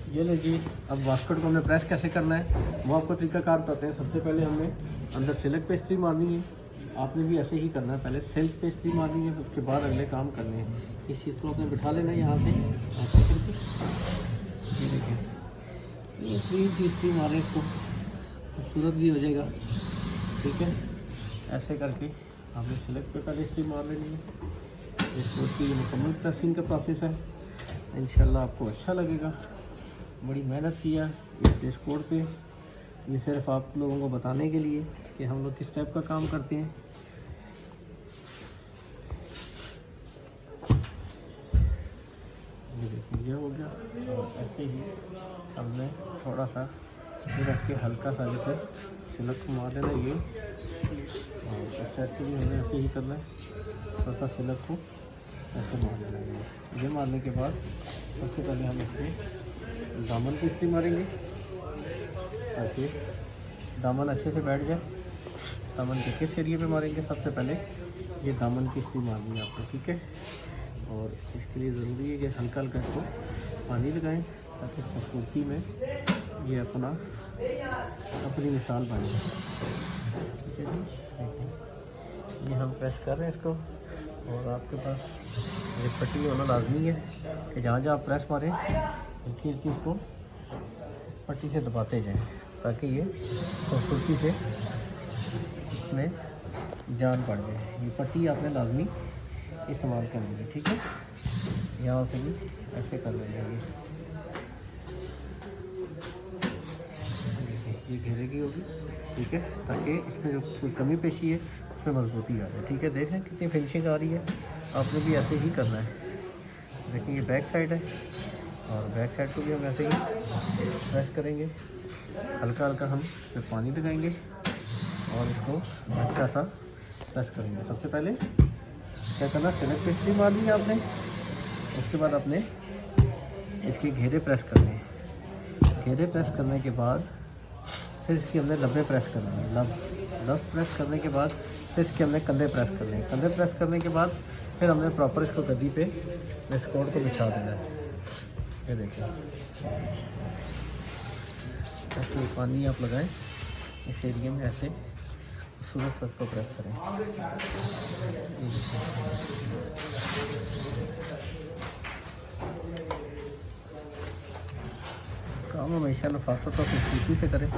ये लीजिए। अब वास्कट को हमने प्रेस कैसे करना है वो आपको तरीकाकार बताते हैं। सबसे पहले हमने अंदर सिल्क पे इस्त्री मारनी है। आपने भी ऐसे ही करना है, पहले सिल्क पे इस्त्री मारनी है, उसके बाद अगले काम करने हैं। इस चीज़ को आपने बिठा लेना है यहाँ से ऐसे करके। ये देखिए ये प्लीज सी इस्त्री मारें, इसको खूबसूरत भी हो जाएगा। ठीक है, ऐसे करके आपने सिल्क पे पहले इस्त्री मार लेनी है। इसकी मुकम्मल प्रेसिंग का प्रोसेस है। इंशाल्लाह आपको अच्छा लगेगा। बड़ी मेहनत किया इस ड्रेस कोड पे, ये सिर्फ आप लोगों को बताने के लिए कि हम लोग किस टाइप का काम करते हैं। ये देखिए ये हो गया। और ऐसे ही हमने थोड़ा सा ये रख के हल्का सा जैसे सिलक को मार लेना ये, और इस साइड से भी हमें ऐसे ही करना है। थोड़ा सा सिलक को ऐसे मार लेना है। ये मारने के बाद सबसे पहले हम इसमें दामन की इस्त्री मारेंगे ताकि दामन अच्छे से बैठ जाए। दामन के किस एरिया पे मारेंगे? सबसे पहले ये दामन की इस्त्री मारनी है आपको। ठीक है, और इसके लिए ज़रूरी है कि हल्का हल्का इसको पानी लगाएं ताकि खूबसूरती में ये अपनी मिसाल बन जाए। ठीक है जी, ये हम प्रेस कर रहे हैं इसको। और आपके पास ये पट्टी होना लाजमी है कि जहाँ जहाँ प्रेस मारें हल्की हल्की इसको पट्टी से दबाते जाएं ताकि ये खूबसूरती से इसमें जान पड़ जाए। ये पट्टी आपने लाजमी इस्तेमाल करनी है। ठीक है, यहाँ से भी ऐसे कर लेंगे। ये घेरे की होगी। ठीक है, ताकि इसमें जो कोई कमी पेशी है उसमें मजबूती आ जाए। ठीक है, देखें कितनी फिनिशिंग आ रही है। आपने भी ऐसे ही करना है। देखिए ये बैक साइड है और बैक साइड को भी हम ऐसे ही प्रेस करेंगे। हल्का हल्का हम इस पर पानी लगाएंगे और इसको अच्छा सा प्रेस करेंगे। सबसे पहले क्या करना, सिलक पे इस्त्री मारनी है आपने। उसके बाद आपने इसके घेरे प्रेस करने हैं। घेरे प्रेस करने के बाद फिर इसके हमने लब्बे प्रेस करने हैं। लब प्रेस करने के बाद फिर इसके हमने कंधे प्रेस करने हैं। कंधे प्रेस करने के बाद फिर हमने प्रॉपर इसको गद्दी पे इस कोड को बिछा देना है। ये देखिए ऐसे पानी आप लगाएं इस एरिया में, ऐसे खूबसूरत से इसको प्रेस करें। काम हमेशा नफासत और खूबसूरती से करें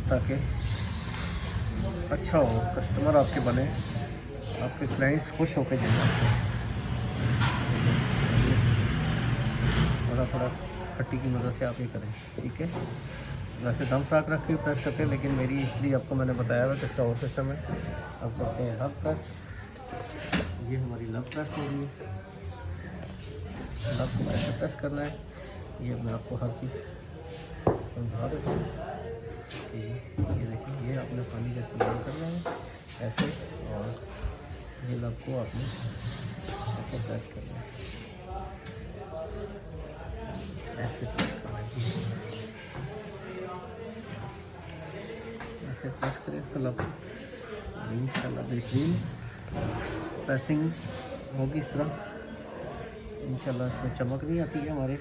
ताकि अच्छा हो, कस्टमर आपके बने, आपके क्लाइंट्स खुश होकर जाए आपसे। थोड़ा थोड़ा पट्टी की मदद से आप ये करें। ठीक है, वैसे दम फ्राक रख के प्रेस करते हैं, लेकिन मेरी इस्त्री आपको मैंने बताया हुआ कि इसका और सिस्टम है। अब करते हैं लब प्रेस। ये हमारी लब प्रेस हो रही है। लब को ऐसे प्रेस करना है। ये मैं आपको हर चीज़ समझा देता हूँ। ये देखिए ये आपने पानी का इस्तेमाल करना है ऐसे, और ये लब को आपने ऐसे प्रेस करना है, ऐसे प्रेस करना है, ऐसे प्रेस करें तो लब इंशाल्लाह बेहतरीन प्रेसिंग होगी। इस तरह इंशाल्लाह इसमें चमक नहीं आती है हमारे।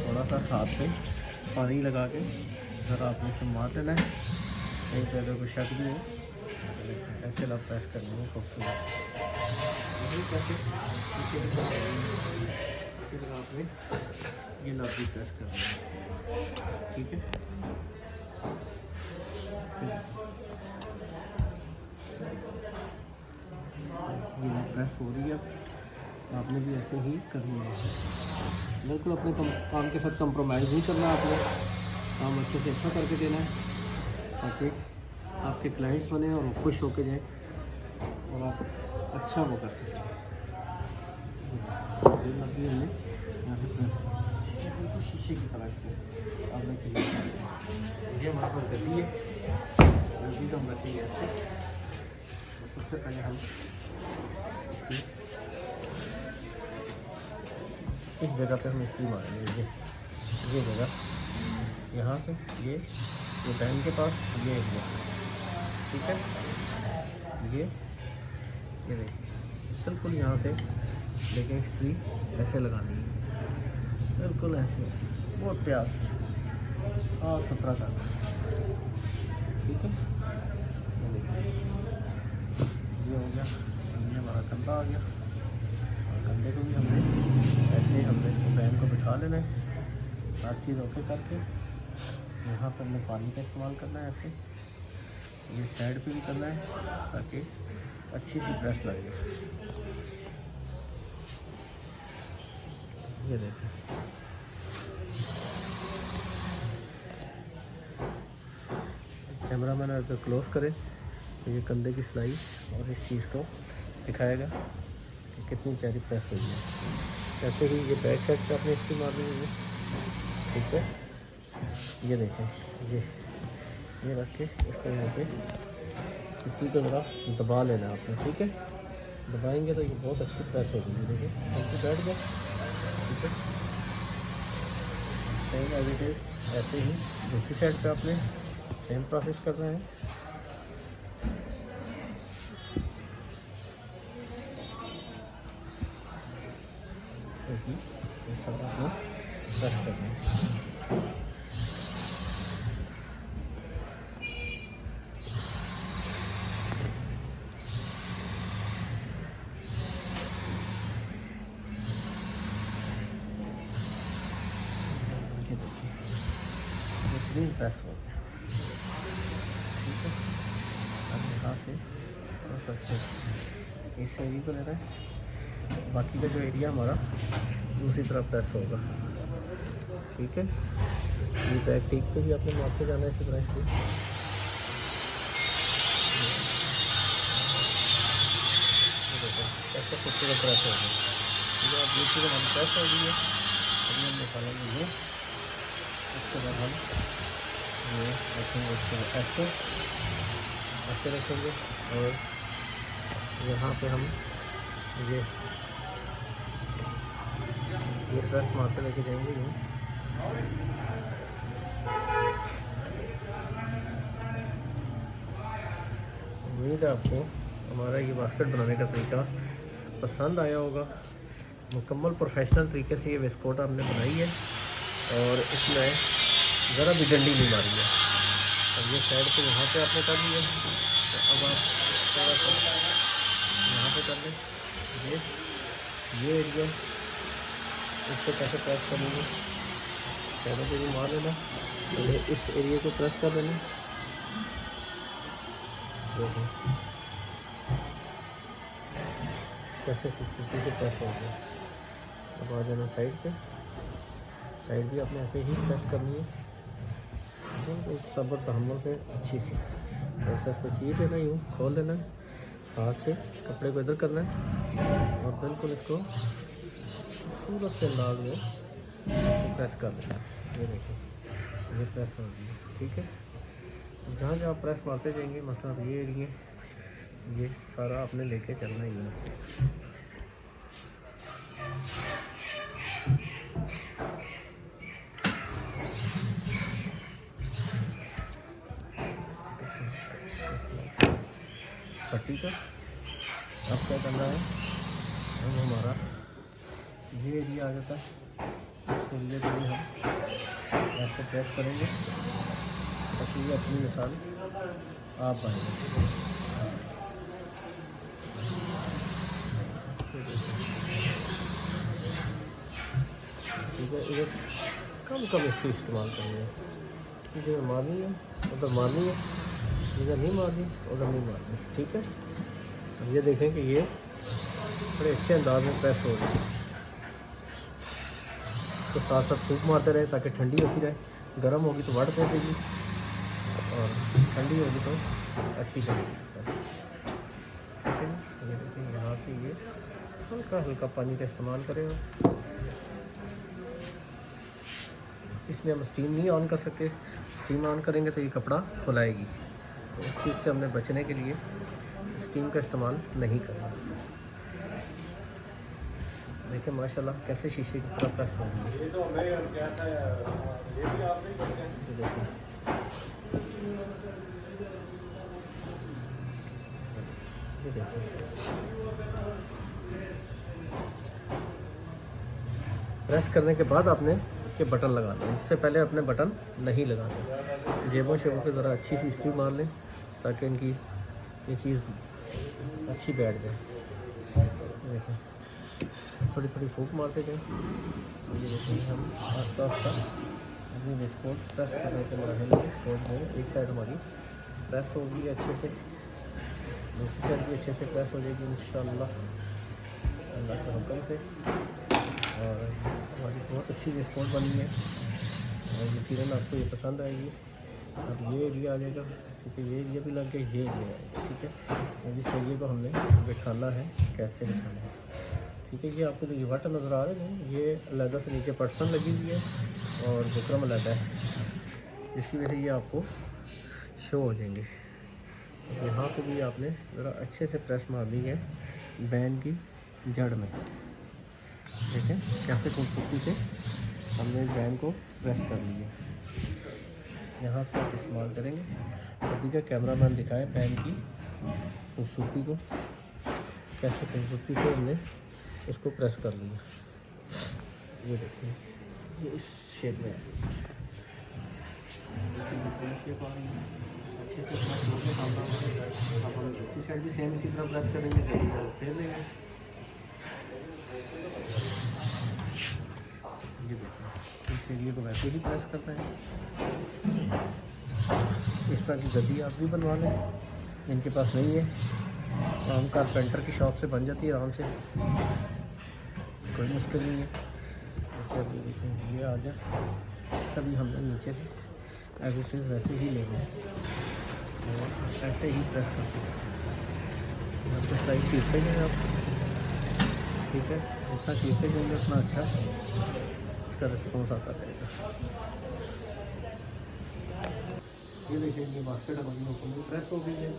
थोड़ा सा हाथ पे पानी लगा के ज़रा आपने इसको मार देना है। कहीं पे अगर कोई शक भी हो ऐसे लब प्रेस करनी है खूबसूरत से। इसी तरह आपने ये लब भी प्रेस करना है। ठीक है, ये लब प्रेस हो रही है। आपने भी ऐसे ही करनी है। बिल्कुल अपने काम के साथ कंप्रोमाइज़ नहीं करना। आपने काम अच्छे से अच्छा करके देना है ताकि आपके क्लाइंट्स बने और वो खुश होकर जाएँ और आप अच्छा वो कर सकें। हमने यहाँ से प्रेस बिल्कुल शीशे की तरह इसको आपने क्लियर कर दिया। ये हमारे पास गद्दी है, गद्दी तो हम रखेंगे ऐसे। तो सबसे पहले हम इस जगह पे हम इस्त्री मारेंगे। ये जगह यहाँ से ये बहन के पास ये एरिया। ठीक है, ये देखिए बिल्कुल यहाँ से लेकिन इस्त्री ऐसे लगानी है। बिल्कुल ऐसे बहुत प्यार से साफ सुथरा करना है। ठीक है, ये हो गया, ये हमारा कंधा आ गया। और कंधे को भी हमने ऐसे ही हमने इसको बैन को बिठा लेना है, हर चीज़ ओके करके। यहाँ पर हमने पानी का इस्तेमाल करना है ऐसे, ये साइड पे भी करना है ताकि अच्छी सी प्रेस लगे। ये देखें, कैमरा मैन अगर क्लोज करे तो ये कंधे की सिलाई और इस चीज़ को दिखाएगा कि कितनी प्यारी प्रेस हुई है। ऐसे ही ये बैक साइड पे आपने इसकी मारनी है। ठीक है, ये देखें, ये रख के इसको यहाँ पे इसी को जरा दबा लेना आपने। ठीक है, दबाएंगे तो ये बहुत अच्छी प्रेस हो जाएगी। देखिए हमको बैठ गया। ठीक है, सेम एज इट इज़ ऐसे ही दूसरी साइड पे आपने सेम प्रोसेस करना है। सही ये सब आपने प्रेस करना है। ये प्रेस हो गया। ठीक है, अब यहाँ से इस एरिया को लेना है, बाकी का जो एरिया हमारा दूसरी तरफ प्रेस होगा। ठीक है, ये बैक टिक पे भी आपने मारते जाना है इसी तरह से। ऐसा खूबसूरत प्रेस होगा। ठीक है, अब ये चीज़ हमारी प्रेस हो गई है। अभी हम निकालेंगे ये, उसके बाद हम ये रखेंगे इसको ऐसे रखेंगे और यहाँ पे हम ये प्रेस मारते लेके जाएंगे। यूँ उम्मीद है आपको हमारा ये बास्केट बनाने का तरीका पसंद आया होगा। मुकम्मल प्रोफेशनल तरीके से ये वेस्टकोट हमने बनाई है और इसमें ज़रा भी डंडी नहीं मारी है। अब ये साइड पे यहाँ पे आपने कर लिया, तो अब आप थोड़ा सा यहाँ पे कर लें। ये एरिया इसको कैसे प्रेस करेंगे, साइडों पे भी मार लेना, पहले इस एरिया को प्रेस कर लेना। देखो कैसे खूबसूरती से प्रेस हो गया। अब आ जाना साइड पे, साइड भी आपने ऐसे ही प्रेस करनी है। तो सब्र तहम्मुल से अच्छी सी प्रोसेस को खींच लेना, यूँ खोल लेना है, हाथ से कपड़े को इधर करना है और बिल्कुल इसको खूबसूरत से अंदाज में प्रेस कर लेना। ये देखिए ये प्रेस हो गई। ठीक है, जहाँ जहाँ प्रेस मारते जाएंगे, मतलब ये एरिया ये सारा आपने लेके चलना ही है। पट्टी का अब क्या करना है, अब हमारा ये एरिया आ जाता है, इसके लिए तो हम ऐसे प्रेस करेंगे ताकि ये अपनी मिसाल आप पाएंगे। ठीक है, इधर कम कम इससे इस्तेमाल करेंगे। इसी जगह मारनी है उधर मारनी है, जिधर नहीं मारनी उधर नहीं मारनी। ठीक है, अब ये देखें कि ये बड़े अच्छे अंदाज में प्रेस हो रही है। इसको साथ साथ फूक मारते रहे ताकि ठंडी होती रहे। गर्म होगी तो वट दे देगी और ठंडी होगी तो अच्छी चलेगी। ठीक है, ये देखिए यहाँ से ये हल्का हल्का पानी का इस्तेमाल करेगा। इसमें हम स्टीम नहीं ऑन कर सकते, स्टीम ऑन करेंगे तो ये कपड़ा खुलाएगी, तो इस चीज़ से हमने बचने के लिए स्टीम का इस्तेमाल नहीं करना। देखिए माशाल्लाह कैसे शीशे की तरह प्रेस हो गई। ये देखिए प्रेस करने के बाद आपने इसके बटन लगाने हैं, इससे पहले अपने बटन नहीं लगाने। जेबों शेबों पे ज़रा अच्छी सी इस्त्री मार लें ताकि इनकी ये चीज़ अच्छी बैठ जाए। देखें थोड़ी थोड़ी फूंक मारते जाएँ। ये देखें हम आस्ता आस्ता अपनी विस्कोट प्रेस करने के मरहले में पहुँच गए। एक साइड हमारी प्रेस होगी अच्छे से, दूसरी साइड भी अच्छे से प्रेस हो जाएगी इंशाअल्लाह अल्लाह के हुक्म से। और हमारी बहुत अच्छी विस्कोट बनी है और यकीनन आपको ये पसंद आएगी। अब ये एरिया आ जाएगा, ठीक है, ये एरिया भी लग गया, ये एरिया आएगा, ठीक है। ये भी सही को हमने बिठाना है, कैसे बिठाना है, ठीक है। ये आपको जो ये बटन नज़र आ रहे हैं ये अलग से नीचे पर्सन लगी हुई है और बुकरम अलग है, जिसकी वजह से ये आपको शो हो जाएंगे। यहाँ पे भी आपने ज़रा अच्छे से प्रेस मारनी है बैंड की जड़ में। देखें कैसे खूबसूरती से हमने इस बैंड को प्रेस कर लिया। यहाँ से आप इस्तेमाल करेंगे। अभी का कैमरामैन दिखाए बैंड की खूबसूरती को, कैसे खूबसूरती से हमने इसको प्रेस कर लिया। ये देखिए ये इस शेप में शेप आ रही है अच्छे से प्रेस होकर सामना। अब हम दूसरी साइड भी सेम इसी तरह प्रेस करेंगे, फिर लेंगे। ये देखिए इस एरिया को वैसे ही प्रेस करना है। इस तरह की गद्दी आप भी बनवा लें, इनके पास नहीं है आम कारपेंटर की शॉप से बन जाती है आराम से, कोई मुश्किल नहीं है। जैसे अभी देखें ये आ जाए, इसका भी हमने नीचे से एज इट इज़ वैसे ही लेना है और ऐसे ही प्रेस करते हैं। आपको साइड खींचते हैं आप, ठीक है, जितना खींचते जाएंगे उतना अच्छा इसका रिस्पॉन्स आता रहेगा। ये देखिए ये बास्केट हमारी मुकम्मल प्रेस हो गई है,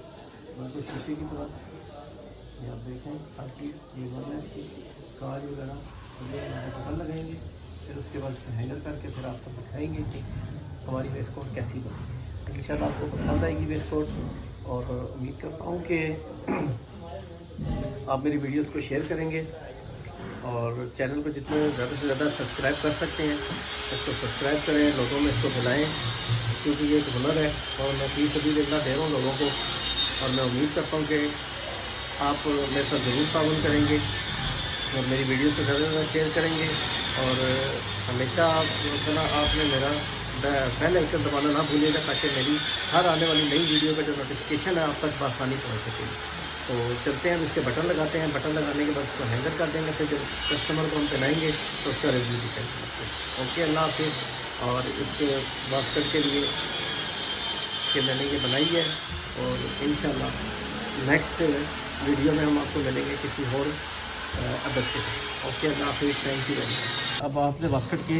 बिल्कुल शीशे की तरह। ये आप देखें हर चीज़ ये बन है, इसकी काज वगैरह ये बटन लगाएंगे, फिर उसके बाद इसको हैंगर करके फिर आपको दिखाएंगे कि हमारी वेस्टकोट कैसी बनी। इंशाल्लाह आपको पसंद आएगी वेस्टकोट और उम्मीद करता हूँ कि आप मेरी वीडियोस को शेयर करेंगे और चैनल को जितने ज़्यादा से ज़्यादा सब्सक्राइब कर सकते हैं इसको सब्सक्राइब करें, लोगों में इसको बुलाएँ, क्योंकि ये एक हुनर है और मैं 30 दे रहा हूँ लोगों को। और मैं उम्मीद करता हूँ कि आप मेरे साथ ज़रूर ताउन करेंगे और मेरी वीडियो को ज़्यादा से ज़्यादा शेयर करेंगे। और हमेशा आपने मेरा बेल आइकन दबाना ना भूलिएगा ताकि मेरी हर आने वाली नई वीडियो का जो नोटिफिकेशन है आप तक बआसानी पहुँच सके। तो चलते हैं, इसके बटन लगाते हैं। बटन लगाने के बाद इसको हैंगर कर देंगे, फिर जब कस्टमर को हम पहनाएंगे तो उसका रिव्यू दिखाएंगे आपको। ओके, अल्लाह हाफिज़। और इस बास्केट के लिए कि मैंने ये बनाई है और इंशाल्लाह नेक्स्ट वीडियो में हम आपको मिलेंगे किसी और अदद से। ओके, अल्लाह हाफिज़, थैंक यू वेरी मच। अब आपने बास्केट के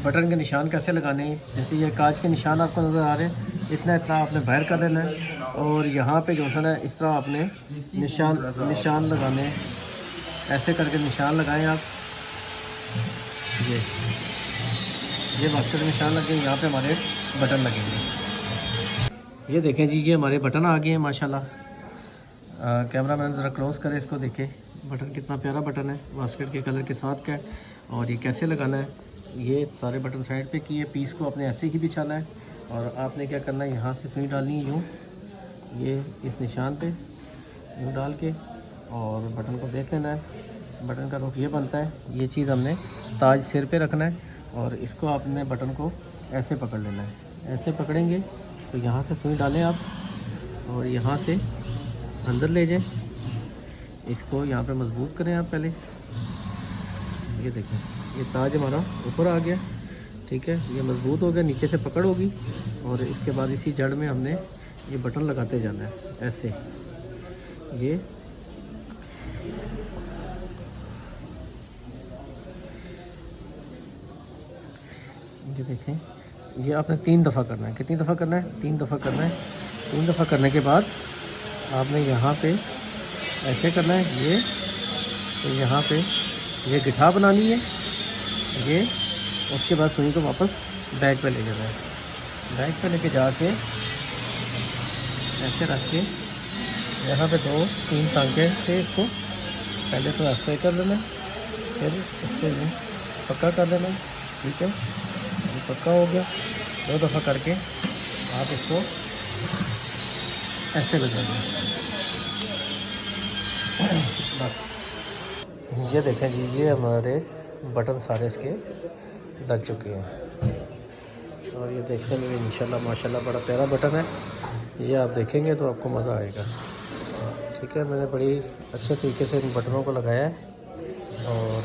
बटन के निशान कैसे लगाने हैं, जैसे ये कांच के निशान आपको नज़र आ रहे हैं, इतना आपने बाहर कर लेना है और यहाँ पे जो है ना इस तरह आपने निशान लगाने हैं। ऐसे करके निशान लगाएं आप। ये बास्केट में निशान लगे, यहाँ पे हमारे बटन लगेंगे। ये देखें जी, ये हमारे बटन आ गए हैं माशाल्लाह। कैमरा मैन ज़रा क्लोज करें इसको, देखें बटन कितना प्यारा बटन है, बास्केट के कलर के साथ का है। और ये कैसे लगाना है, ये सारे बटन साइड पे किए, पीस को अपने ऐसे ही बिछाना है और आपने क्या करना है, यहाँ से सुई डालनी है यूँ, ये इस निशान पे यूँ डाल के और बटन को देख लेना है। बटन का रुख ये बनता है, ये चीज़ हमने ताज सिर पे रखना है और इसको आपने बटन को ऐसे पकड़ लेना है। ऐसे पकड़ेंगे तो यहाँ से सुई डालें आप और यहाँ से अंदर ले जाएं, इसको यहाँ पे मजबूत करें आप पहले। ये देखें ये ताज हमारा ऊपर आ गया, ठीक है, ये मजबूत हो गया, नीचे से पकड़ होगी और इसके बाद इसी जड़ में हमने ये बटन लगाते जाना है ऐसे। ये देखें, ये आपने 3 दफ़ा करना है। कितनी दफ़ा करना है? 3 दफ़ा करना है। 3 दफ़ा करने के बाद आपने यहाँ पे ऐसे करना है, ये तो यहाँ पे ये गिठा बनानी है ये। उसके बाद सुई को वापस बैग पे ले जाना है। बैग पे लेके जाके ऐसे रख के यहाँ पे 2-3 टांके से इसको पहले तो ऐसे कर लेना, फिर इसके पक्का कर देना, ठीक है। ये पक्का हो गया। 2 दफ़ा करके आप इसको ऐसे लगाइए बस। ये देखें जी, ये हमारे बटन सारे इसके लग चुके हैं और ये देखने में भी इंशाल्लाह माशाल्लाह बड़ा प्यारा बटन है। ये आप देखेंगे तो आपको मज़ा आएगा, ठीक है। मैंने बड़ी अच्छे तरीके से इन बटनों को लगाया है और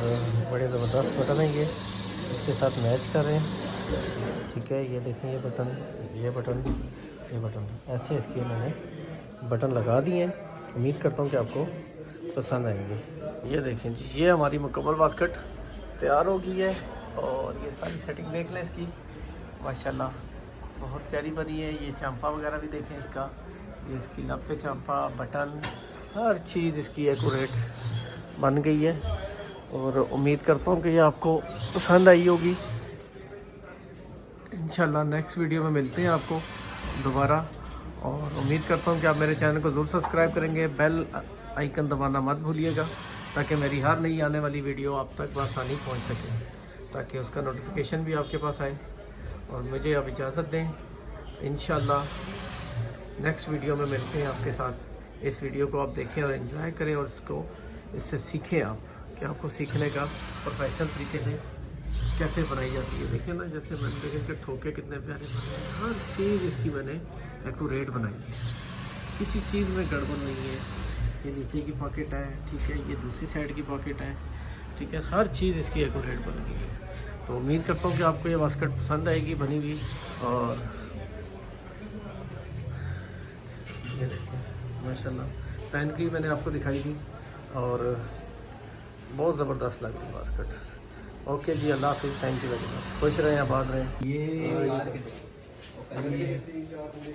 बड़े ज़बरदस्त बटन है ये, इसके साथ मैच कर रहे हैं, ठीक है। ये देखें, ये बटन, ये बटन, ये बटन, ऐसे इसके मैंने बटन लगा दिए हैं। उम्मीद करता हूँ कि आपको पसंद आएंगे। ये देखें जी, ये हमारी मुकम्मल बास्केट तैयार हो गई है और ये सारी सेटिंग देख लें इसकी, माशाल्लाह बहुत प्यारी बनी है। ये चांपा वगैरह भी देखें इसका, ये इसकी लफे चांपा, बटन, हर चीज़ इसकी एक्यूरेट बन गई है और उम्मीद करता हूँ कि ये आपको पसंद आई होगी। इंशाल्लाह नेक्स्ट वीडियो में मिलते हैं आपको दोबारा और उम्मीद करता हूँ कि आप मेरे चैनल को ज़रूर सब्सक्राइब करेंगे। बेल आइकन दबाना मत भूलिएगा ताकि मेरी हर नई आने वाली वीडियो आप तक आसानी पहुँच सके, ताकि उसका नोटिफिकेशन भी आपके पास आए। और मुझे अब इजाज़त दें, इंशाल्लाह नेक्स्ट वीडियो में मिलते हैं आपके साथ। इस वीडियो को आप देखें और एंजॉय करें और इससे सीखें आप कि आपको सीखने का प्रोफेशनल तरीके से कैसे बनाई जाती है। देखें ना, जैसे मैंने देखें कि ठोके कितने प्यारे बने हैं, हर चीज़ इसकी मैंने एक्यूरेट बनाई है, किसी चीज़ में गड़बड़ नहीं है। ये नीचे की पॉकेट है, ठीक है, ये दूसरी साइड की पॉकेट है, ठीक है, हर चीज़ इसकी एक्यूरेट बन गई है। तो उम्मीद करता हूँ कि आपको ये बास्केट पसंद आएगी बनी हुई। और ये देखिए माशाल्लाह पहन की मैंने आपको दिखाई थी और बहुत ज़बरदस्त लग रही बास्केट। ओके जी, अल्लाह हाफ़िज़, थैंक यू वेरी मच, खुश रहें, आबाद रहें। ये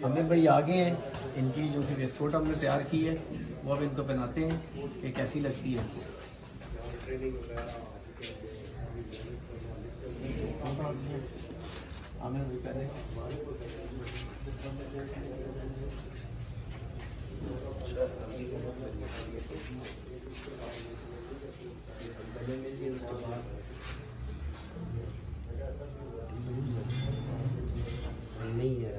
अमीर भाई आ गए हैं, इनकी जो सी वेस्टकोट हमने तैयार की है वो अब इनको पहनाते हैं कि कैसी लगती है। आमिर भी पहने, नहीं है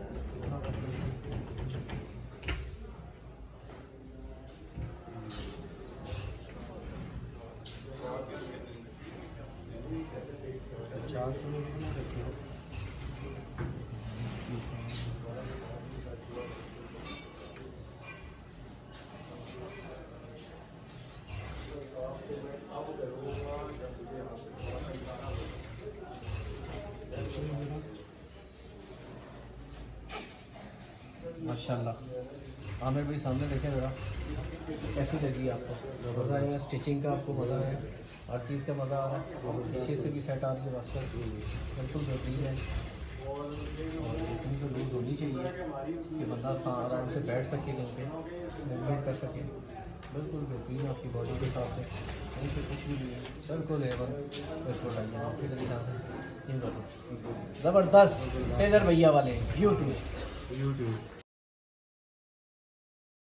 माशाल्लाह। आमिर भाई सामने देखें ज़रा, कैसी लगी आपको? मज़ा आएगा, स्टिचिंग का आपको मज़ा है, हर चीज़ का मज़ा आ रहा है, पीछे से भी सेट आ रही है बस बिल्कुल बेहतरीन है। और इतनी तो लूज़ होनी चाहिए कि बंदा आराम से बैठ सके, कहीं पे मूवमेंट कर सके, बिल्कुल बेहतरीन आपकी बॉडी के साथ है, कहीं से कुछ भी नहीं है, बिल्कुल लेवल इसको डालिए ठीक है। ज़बरदस्त टेलर भैया वाले यूट्यूब